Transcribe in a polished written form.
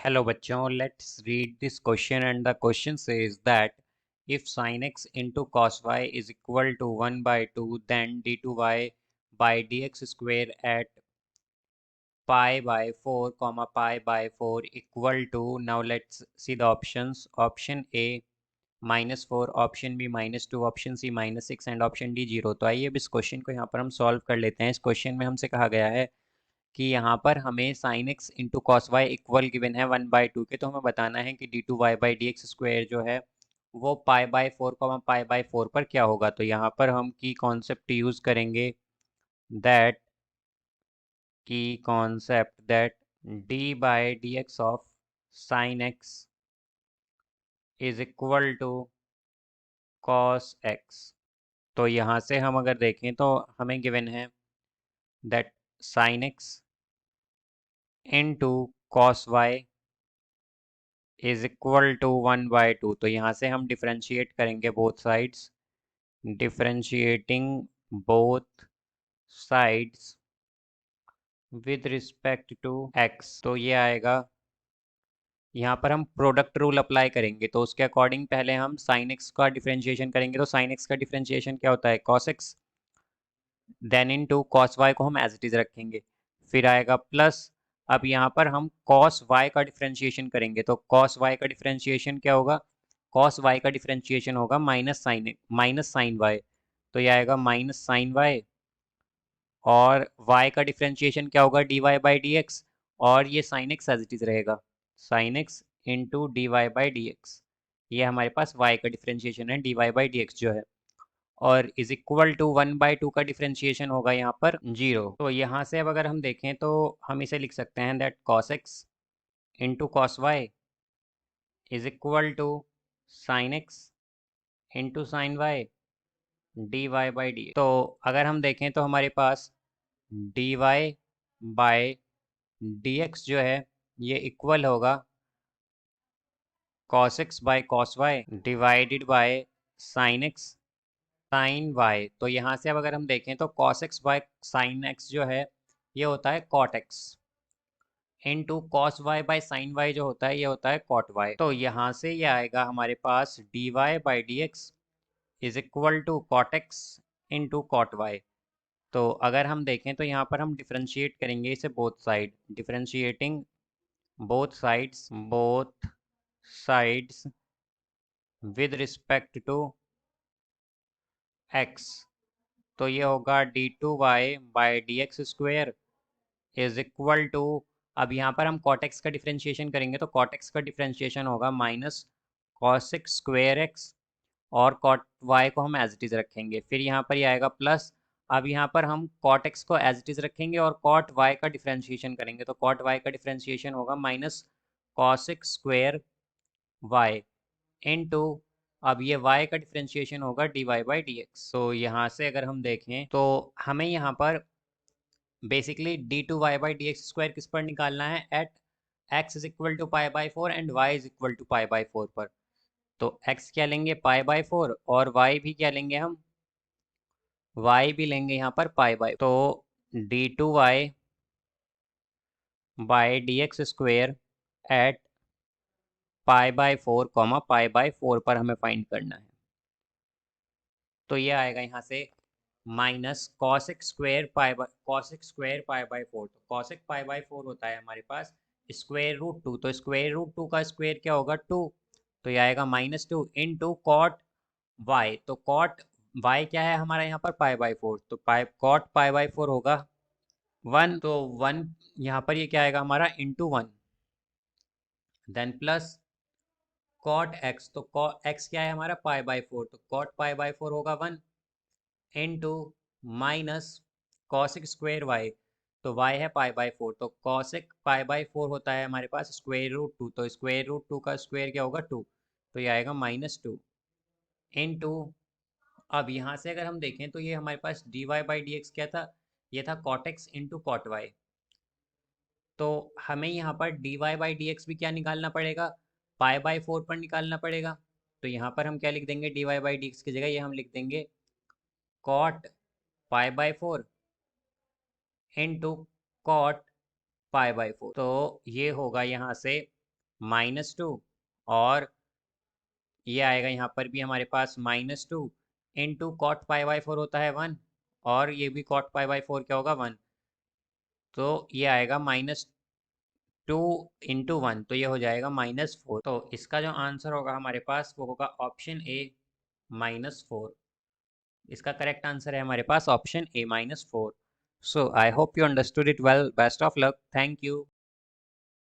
Hello बच्चों, let's read this question and the question says that if sin x into cos y is equal to 1 by 2 then d2y by dx square at pi by 4 comma pi by 4 equal to, now let's see the options. Option A -4, option B -2, option C -6 and option D 0। तो आइए अब इस question को यहाँ पर हम solve कर लेते हैं। इस क्वेश्चन में हमसे कहा गया है कि यहाँ पर हमें sine x into cos y equal given है 1/2 के, तो हमें बताना है कि d2y/dx² जो है वो पाई बाय 4 पाई बाय 4 पर क्या होगा। तो यहाँ पर हम की कॉन्सेप्ट यूज़ करेंगे that d/dx of sine x is equal to cos x. तो यहाँ से हम अगर देखें तो हमें गिवन है that sine x into cos y is equal to 1/2। तो यहाँ से हम डिफ्रेंशिएट करेंगे both sides, differentiating both sides with respect to x. तो ये आएगा, यहाँ पर हम प्रोडक्ट रूल अप्लाई करेंगे। तो उसके अकॉर्डिंग पहले हम साइन एक्स का डिफ्रेंशिएशन करेंगे। तो साइन एक्स का डिफ्रेंशिएशन क्या होता है, cos x, then into cos y को हम एज इट इज़ रखेंगे, फिर आएगा प्लस। अब यहाँ पर हम कॉस वाई का डिफ्रेंशिएशन करेंगे। तो कॉस वाई का डिफ्रेंशिएशन क्या होगा, कॉस वाई का डिफ्रेंशिएशन होगा माइनस साइन वाई। तो ये आएगा माइनस साइन वाई, और y का डिफ्रेंशिएशन क्या होगा, dy बाई डी एक्स, और ये sine x as it is रहेगा, sine x into d y by d x. ये हमारे पास y का डिफ्रेंशिएशन है, dy बाई डी एक्स जो है, और इज इक्वल टू 1/2 का डिफ्रेंशिएशन होगा यहाँ पर 0। तो यहाँ से अब अगर हम देखें तो हम इसे लिख सकते हैं that cos x into cos y is equal to sine x into sine y d y by d. तो अगर हम देखें तो हमारे पास d y by d x जो है ये इक्वल होगा cos x by cos y divided by sine x sine y. तो यहाँ से अब अगर हम देखें तो cos x by sine x जो है ये होता है cot x, into cos y by sine y जो होता है ये होता है कॉट वाई। तो यहाँ से ये आएगा हमारे पास d y by d x is equal to cot x into cot y. तो अगर हम देखें तो यहाँ पर हम डिफ्रेंशिएट करेंगे इसे both side, differentiating both sides with respect to x. तो ये होगा d2y by d x square is equal to, अब यहाँ पर हम cot x का डिफ्रेंशिएशन करेंगे। तो cot x का डिफ्रेंशिएशन होगा minus cos x square x, और cot y को हम एज इट इज़ रखेंगे, फिर यहाँ पर ये आएगा प्लस। अब यहाँ पर हम cot x को एज इट इज़ रखेंगे और cot y का डिफ्रेंशिएशन करेंगे। तो cot y का डिफ्रेंशिएशन होगा minus cos x square y into, अब ये y का डिफ्रेंशिएशन होगा dy बाई डी एक्स। तो यहाँ से अगर हम देखें तो हमें यहाँ पर बेसिकली d2y/dx² किस पर निकालना है, at x is equal to pi by 4 and y is equal to pi by 4 पर। तो x क्या लेंगे, पाई बाई 4, और y भी क्या लेंगे हम, y भी लेंगे यहाँ पर पाई बाई। तो d2y by d x square at pi by 4 pi by 4 पर हमें फाइंड करना है। तो ये आएगा यहाँ से minus cos square pi by 4। तो कॉसेक पाई बाई 4 होता है हमारे पास स्क्वेयर रूट 2। तो स्क्वेयर रूट 2 का स्क्वेयर क्या होगा, 2। तो ये आएगा -2 इंटू कॉट वाई। तो कॉट वाई क्या है हमारा यहाँ पर, पाई बाई 4। तो कॉट पाई बाई 4 होगा 1। तो 1 यहाँ पर ये क्या आएगा हमारा, into 1, then plus cot x. तो कॉट एक्स क्या है हमारा, पाई बाई 4। तो कॉट पाई बाई 4 होगा 1 into minus cosec square y. तो वाई है पाई बाई 4। तो कॉसिक पाई बाई 4 होता है हमारे पास स्क्वेयर रूट 2। तो स्क्वेयर रूट 2 का स्क्वेयर क्या होगा, 2। तो ये आएगा -2 इंटू, अब यहाँ से अगर हम देखें तो ये हमारे पास d y by d x क्या था, ये था cot x into cot y. तो हमें यहाँ पर d y by d x भी क्या निकालना पड़ेगा, पाई बाई 4 पर निकालना पड़ेगा। तो यहाँ पर हम क्या लिख देंगे, d y by d x की जगह ये हम लिख देंगे cot pi by 4 into cot pi by 4। तो ये होगा यहाँ से -2 और ये आएगा यहाँ पर भी हमारे पास -2 इंटू कॉट पाई बाई 4 होता है 1 और ये भी कॉट पाई बाई 4 क्या होगा 1, तो ये आएगा -2 इंटू 1, तो ये हो जाएगा -4। तो इसका जो आंसर होगा हमारे पास वो होगा ऑप्शन ए -4। इसका करेक्ट आंसर है हमारे पास option A -4। So I hope you understood it well. Best of luck. Thank you.